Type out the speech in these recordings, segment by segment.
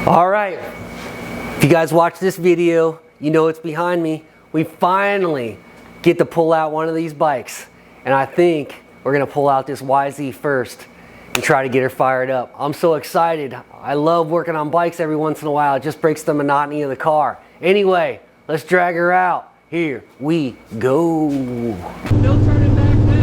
All right, if you guys watch this video, you know it's behind me. We finally get to pull out one of these bikes, and I think we're gonna pull out this YZ first and try to get her fired up. I'm so excited. I love working on bikes every once in a while. It just breaks the monotony of the car. Anyway, let's drag her out. Here we go. No turning back now.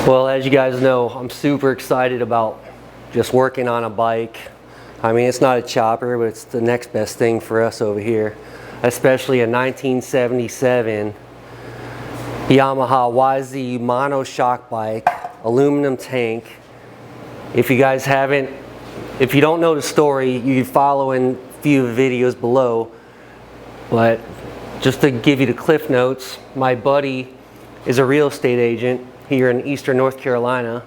Well, as you guys know, I'm super excited about just working on a bike. I mean, it's not a chopper, but it's the next best thing for us over here, especially a 1977 Yamaha YZ monoshock bike, aluminum tank. If you guys haven't, if you don't know the story, you can follow in a few videos below, but just to give you the cliff notes, my buddy is a real estate agent here in eastern North Carolina,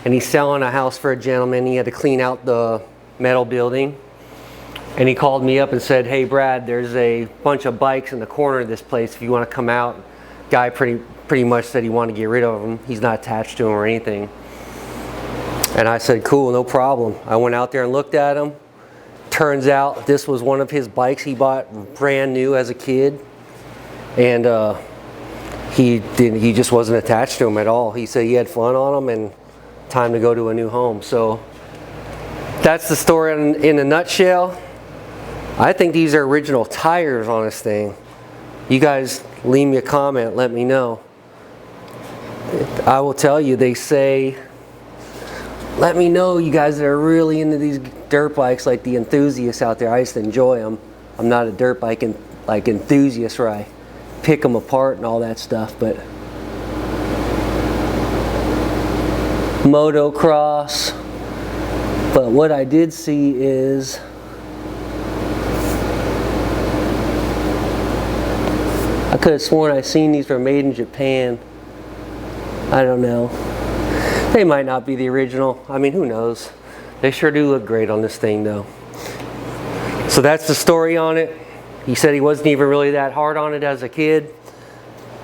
and he's selling a house for a gentleman. He had to clean out the metal building, and he called me up and said, "Hey Brad, there's a bunch of bikes in the corner of this place if you want to come out." Guy pretty much said he wanted to get rid of them. He's not attached to them or anything. And I said, cool, no problem. I went out there and looked at them. Turns out this was one of his bikes he bought brand new as a kid, and he just wasn't attached to them at all. He said he had fun on them and time to go to a new home. So that's the story in a nutshell. I think these are original tires on this thing. You guys leave me a comment, let me know. I will tell you, they say, let me know, you guys that are really into these dirt bikes, like the enthusiasts out there. I just enjoy them. I'm not a dirt bike enthusiast where I pick them apart and all that stuff, but motocross. But what I did see is I could have sworn I seen these were made in Japan. I don't know. They might not be the original. I mean, who knows? They sure do look great on this thing though. So that's the story on it. He said he wasn't even really that hard on it as a kid.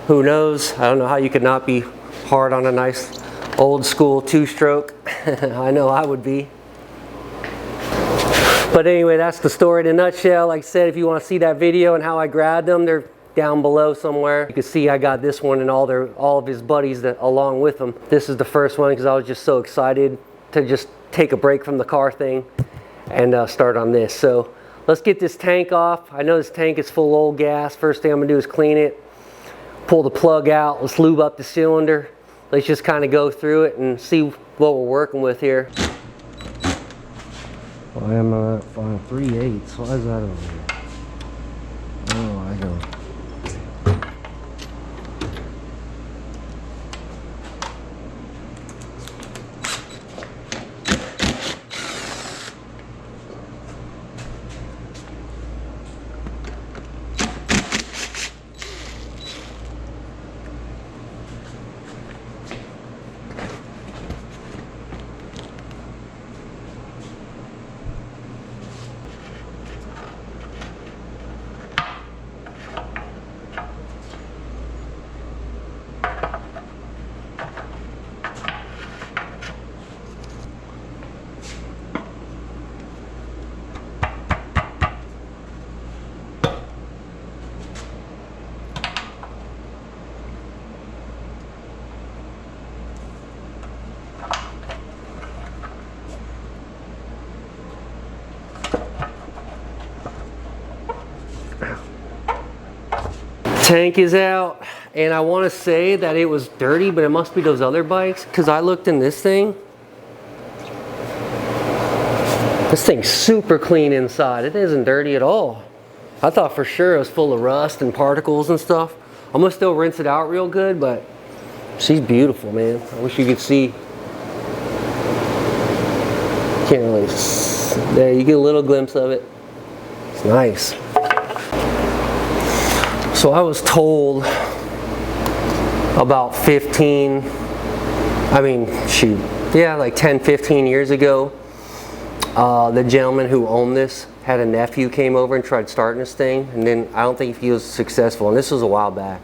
Who knows? I don't know how you could not be hard on a nice old school two-stroke. I know I would be. But anyway, that's the story in a nutshell. Like I said, if you want to see that video and how I grabbed them, they're down below somewhere. You can see I got this one and all of his buddies that along with him. This is the first one because I was just so excited to just take a break from the car thing and start on this. So let's get this tank off. I know this tank is full of old gas. First thing I'm gonna do is clean it, pull the plug out, let's lube up the cylinder. Let's just kind of go through it and see what we're working with here. Why am I at 3/8? Why is that over here? Oh, I don't. Tank is out, and I want to say that it was dirty, but it must be those other bikes, because I looked in this thing. This thing's super clean inside. It isn't dirty at all. I thought for sure it was full of rust and particles and stuff. I'm gonna still rinse it out real good, but she's beautiful, man. I wish you could see. Can't really. There, you get a little glimpse of it. It's nice. So I was told about 15, I mean, shoot, yeah, like 10, 15 years ago, the gentleman who owned this had a nephew came over and tried starting this thing, and then I don't think he was successful, and this was a while back.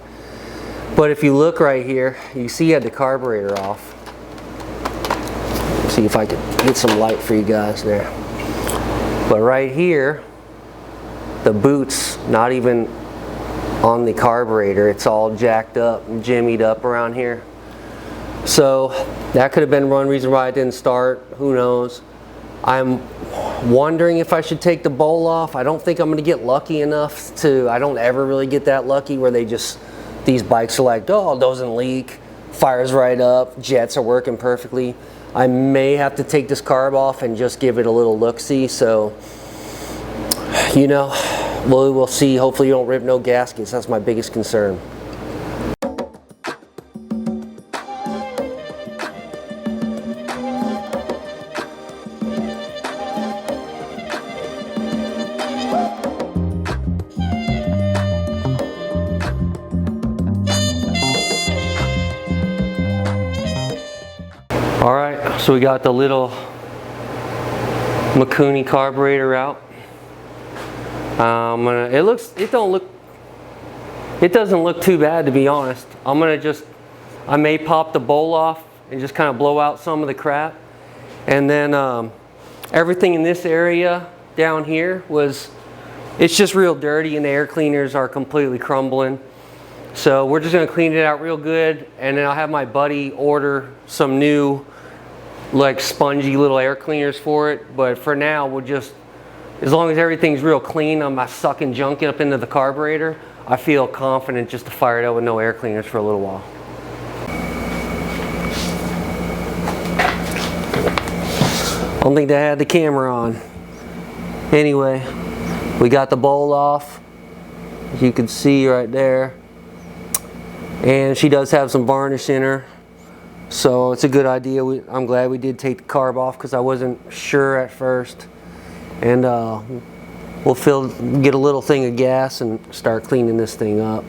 But if you look right here, you see he had the carburetor off. Let's see if I can get some light for you guys there. But right here, the boot's not even on the carburetor. It's all jacked up and jimmied up around here. So that could have been one reason why it didn't start. Who knows? I'm wondering if I should take the bowl off. I don't think I'm going to get lucky enough to. I don't ever really get that lucky where they just, these bikes are like, oh, it doesn't leak, fires right up, jets are working perfectly. I may have to take this carb off and just give it a little look-see. So, you know, we'll see. Hopefully you don't rip no gaskets. That's my biggest concern. All right, so we got the little Mikuni carburetor out. It doesn't look too bad, to be honest. I may pop the bowl off and just kind of blow out some of the crap. And then everything in this area down here it's just real dirty, and the air cleaners are completely crumbling. So we're just gonna clean it out real good, and then I'll have my buddy order some new, like, spongy little air cleaners for it. But for now, we'll just, as long as everything's real clean, I'm not sucking junk up into the carburetor, I feel confident just to fire it out with no air cleaners for a little while. I don't think they had the camera on. Anyway, we got the bowl off, as you can see right there. And she does have some varnish in her, so it's a good idea. I'm glad we did take the carb off, because I wasn't sure at first. And we'll get a little thing of gas and start cleaning this thing up.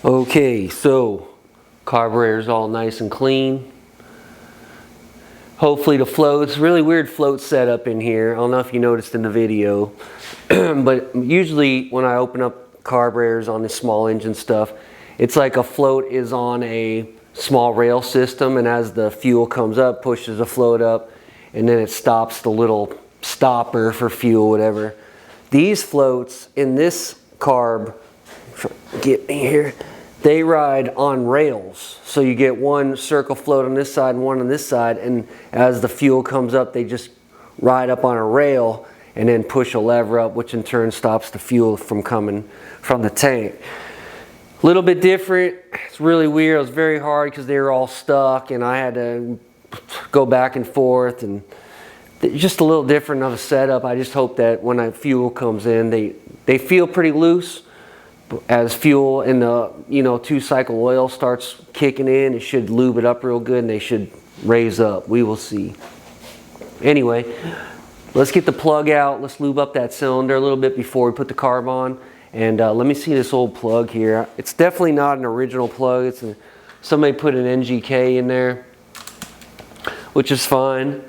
Okay, so carburetor's all nice and clean. Hopefully the floats, really weird float setup in here. I don't know if you noticed in the video, but usually when I open up carburetors on this small engine stuff, it's like a float is on a small rail system, and as the fuel comes up, pushes the float up, and then it stops the little stopper for fuel, whatever. These floats in this carb, get me here, they ride on rails. So you get one circle float on this side and one on this side, and as the fuel comes up, they just ride up on a rail and then push a lever up, which in turn stops the fuel from coming from the tank. A little bit different. It's really weird. It was very hard because they were all stuck, and I had to go back and forth, and just a little different of a setup. I just hope that when that fuel comes in, they feel pretty loose. As fuel in the 2-cycle oil starts kicking in, it should lube it up real good, and they should raise up. We will see. Anyway, let's get the plug out. Let's lube up that cylinder a little bit before we put the carb on. And let me see this old plug here. It's definitely not an original plug. Somebody put an NGK in there. which is fine.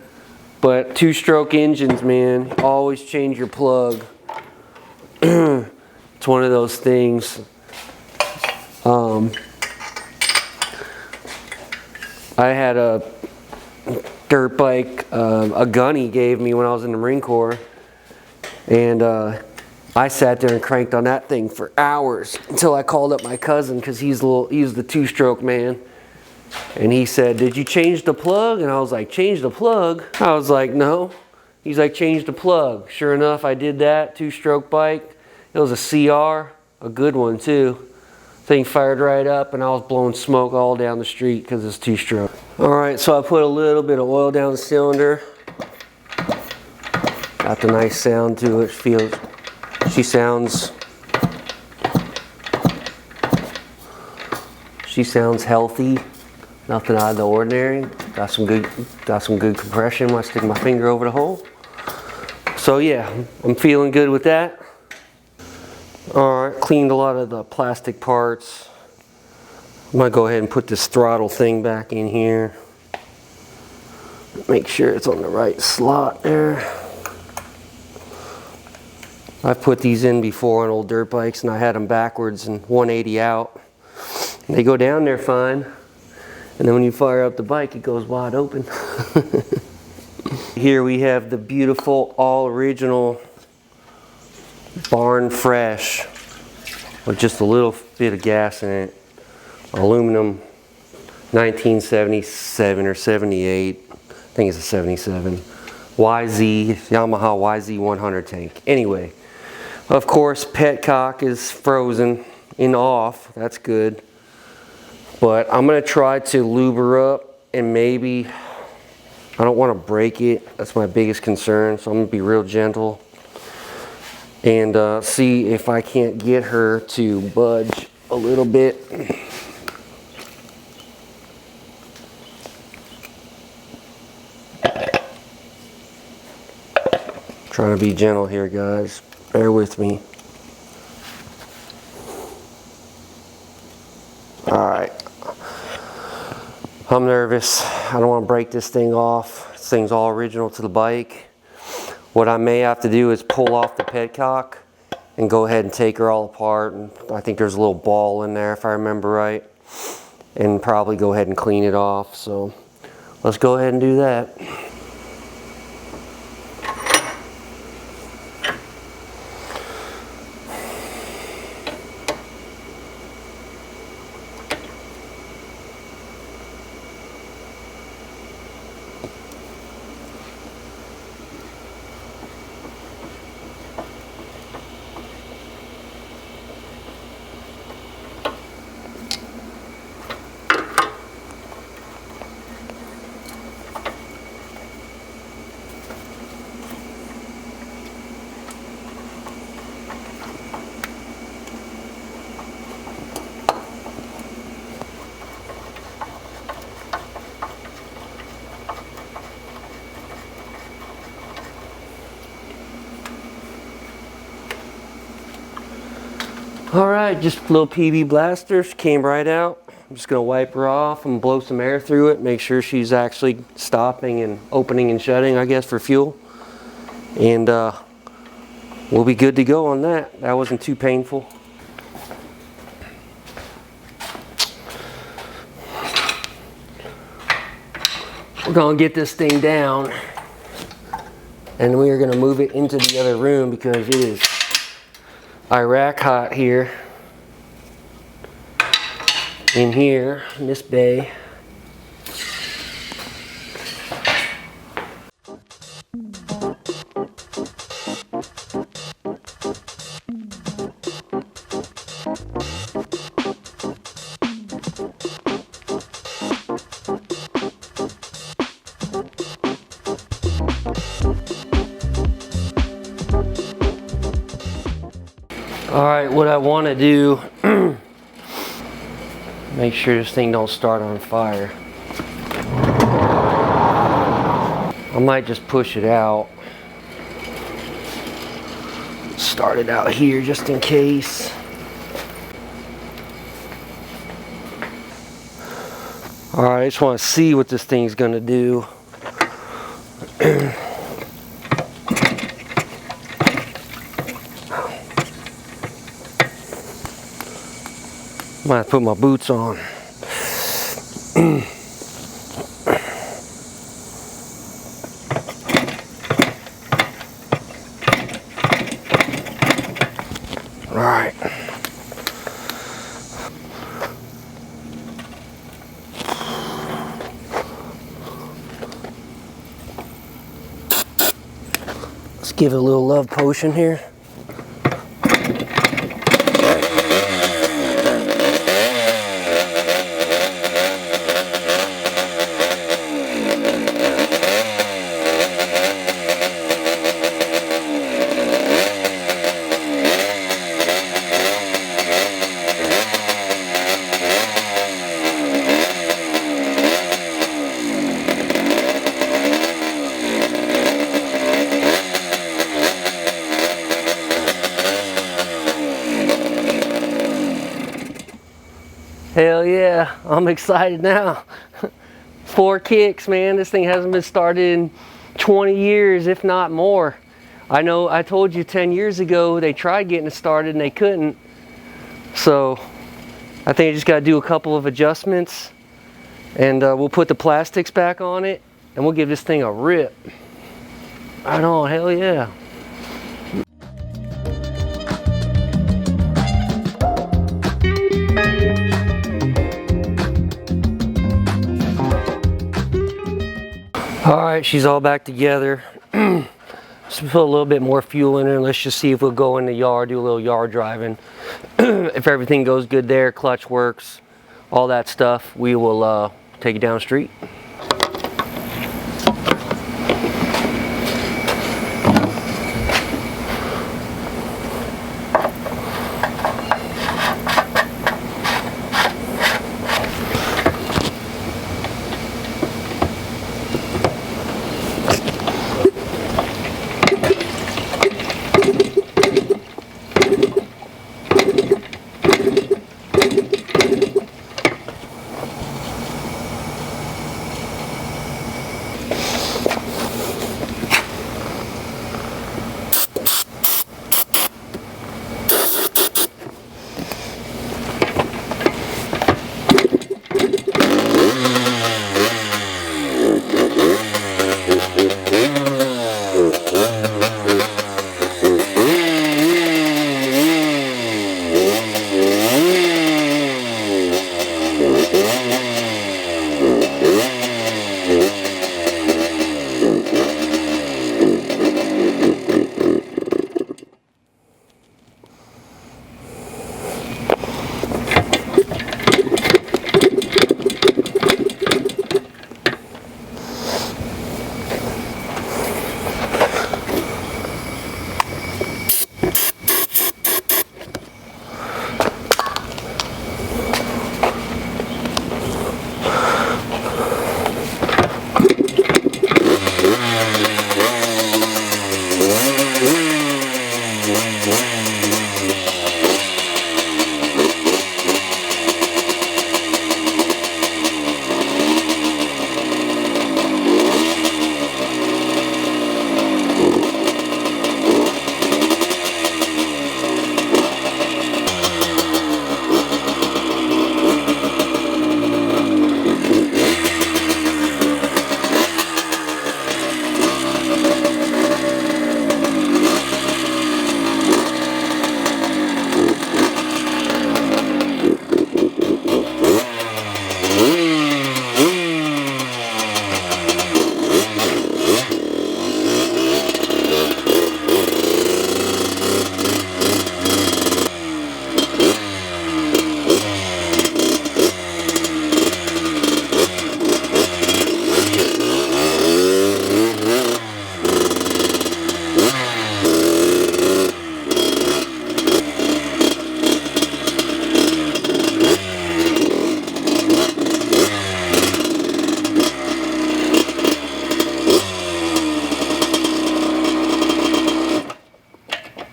But two-stroke engines, man, always change your plug. It's one of those things. I had a dirt bike, a gunny gave me when I was in the Marine Corps, and I sat there and cranked on that thing for hours until I called up my cousin, because he's the two-stroke man, and he said, "Did you change the plug?" And I was like, "Change the plug?" I was like, "No." He's like, "Change the plug." Sure enough, I did that. Two-stroke bike. It was a CR, a good one too. Thing fired right up, and I was blowing smoke all down the street because it's two-stroke. All right, so I put a little bit of oil down the cylinder. Got the nice sound to it. She sounds healthy. Nothing out of the ordinary. Got some good compression when I stick my finger over the hole. So yeah, I'm feeling good with that. Alright, cleaned a lot of the plastic parts. I'm going to go ahead and put this throttle thing back in here. Make sure it's on the right slot there. I've put these in before on old dirt bikes, and I had them backwards and 180 out. And they go down there fine. And then when you fire up the bike, it goes wide open. Here we have the beautiful all original BERN Fresh with just a little bit of gas in it. Aluminum, 1977 or 78. I think it's a 77. YZ, Yamaha YZ 100 tank. Anyway, of course, petcock is frozen in off. That's good. But I'm going to try to lube her up, and maybe, I don't want to break it. That's my biggest concern. So I'm going to be real gentle. And see if I can't get her to budge a little bit. Trying to be gentle here, guys. Bear with me. Alright. I'm nervous. I don't want to break this thing off. This thing's all original to the bike. What I may have to do is pull off the petcock and go ahead and take her all apart. And I think there's a little ball in there, if I remember right. And probably go ahead and clean it off. So let's go ahead and do that. Alright, just a little PB blaster. She came right out. I'm just going to wipe her off and blow some air through it. Make sure she's actually stopping and opening and shutting, I guess, for fuel. And we'll be good to go on that. That wasn't too painful. We're going to get this thing down. And we are going to move it into the other room because it is Iraq hot here, in here, in this bay. Alright, what I want to do, make sure this thing don't start on fire. I might just push it out. Start it out here just in case. Alright, I just want to see what this thing's going to do. Might have to put my boots on. All right. Let's give it a little love potion here. Hell yeah, I'm excited now. 4 kicks, man. This thing hasn't been started in 20 years, if not more. I know I told you 10 years ago they tried getting it started and they couldn't. So I think I just got to do a couple of adjustments, and we'll put the plastics back on it and we'll give this thing a rip. Right on, hell yeah. All right, she's all back together. Just put a little bit more fuel in her. Let's just see if we'll go in the yard, do a little yard driving. If everything goes good there, clutch works, all that stuff, we will take it down the street.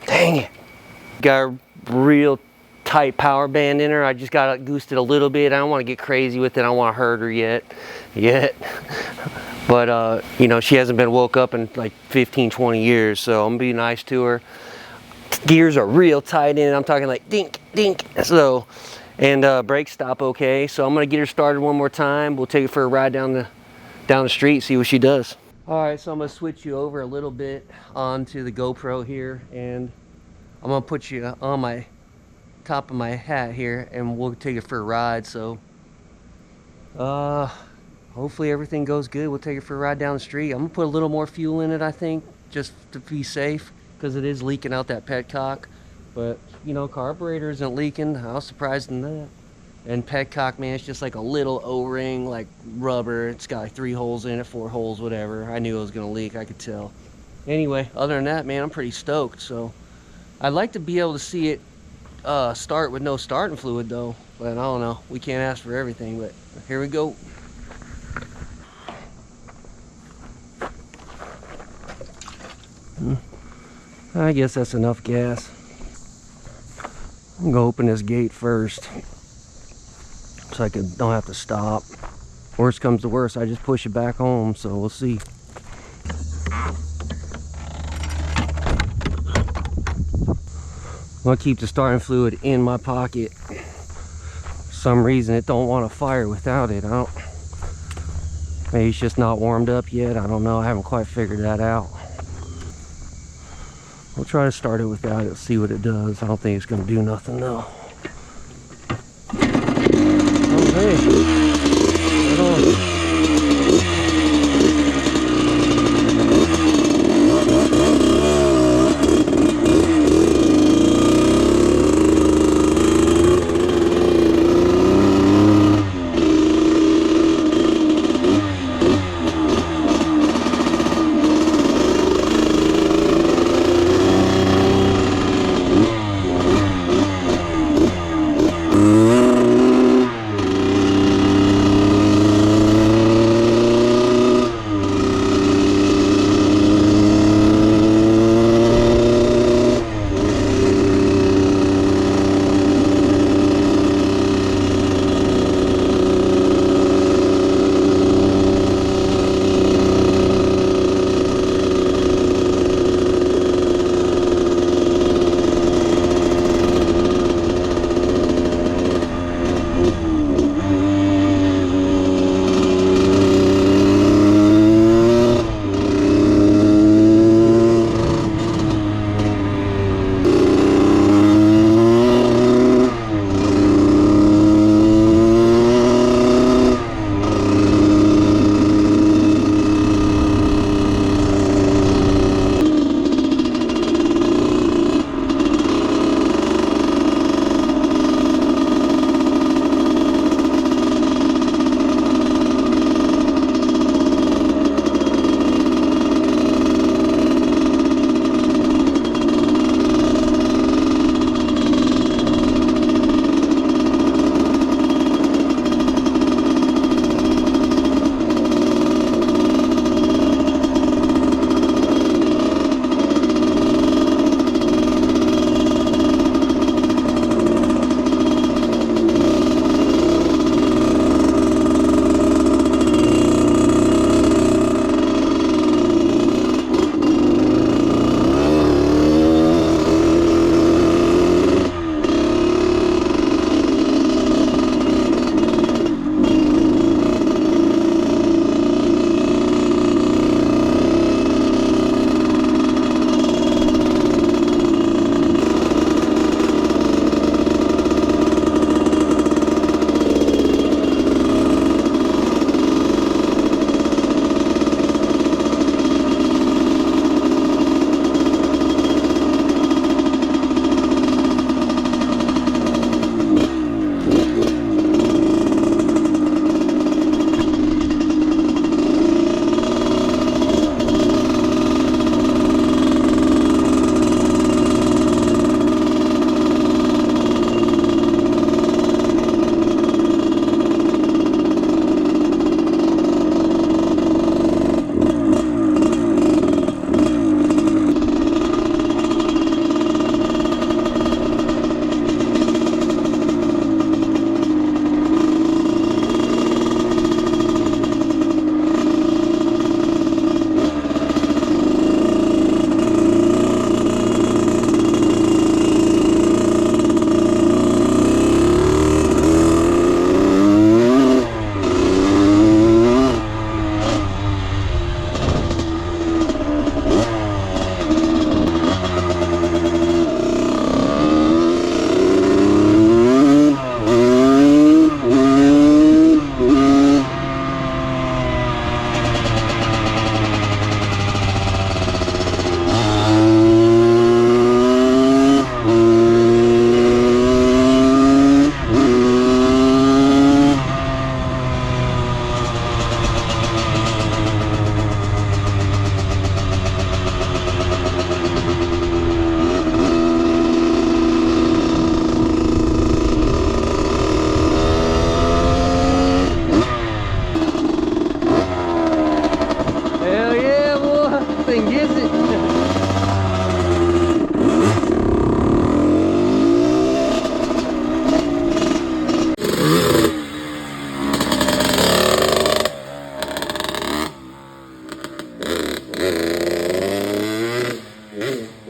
Dang it. Got a real tight power band in her. I just got to goosed it a little bit. I don't want to get crazy with it. I don't want to hurt her yet. But, you know, she hasn't been woke up in like 15, 20 years, so I'm going to be nice to her. Gears are real tight in. I'm talking like dink, dink. So, and brakes stop okay. So I'm gonna get her started one more time. We'll take it for a ride down the street, see what she does. All right, so I'm gonna switch you over a little bit onto the GoPro here, and I'm gonna put you on my top of my hat here, and we'll take it for a ride. So, hopefully everything goes good. We'll take it for a ride down the street. I'm gonna put a little more fuel in it, I think, just to be safe, because it is leaking out that petcock. But you know, carburetor isn't leaking. I was surprised in that. And petcock, man, it's just like a little O-ring, like rubber. It's got like 3 holes in it, 4 holes, whatever. I knew it was gonna leak, I could tell. Anyway, other than that, man, I'm pretty stoked. So I'd like to be able to see it start with no starting fluid though, but I don't know, we can't ask for everything. But here we go. I guess that's enough gas. I'm gonna open this gate first so I don't have to stop. Worst comes to worst, I just push it back home, so we'll see. I'm gonna keep the starting fluid in my pocket. For some reason it don't want to fire without it. Maybe it's just not warmed up yet. I don't know. I haven't quite figured that out. We'll try to start it without it, see what it does. I don't think it's gonna do nothing though. Oh hey, right on.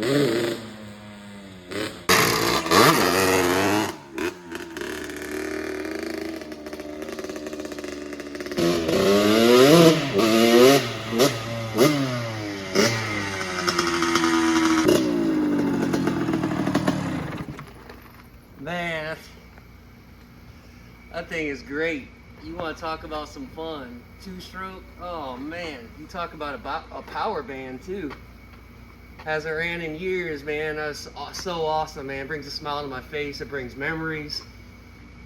Man, that thing is great. You want to talk about some fun? Two-stroke? Oh man, you talk about a power band too. Hasn't ran in years, man. That's so awesome, man. Brings a smile to my face. It brings memories.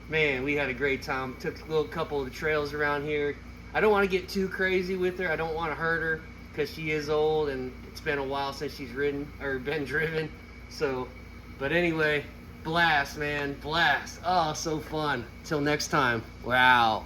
Man, we had a great time. Took a little couple of the trails around here. I don't want to get too crazy with her. I don't want to hurt her because she is old and it's been a while since she's ridden or been driven. So, but anyway, blast, man, blast. Oh, so fun. Till next time. Wow.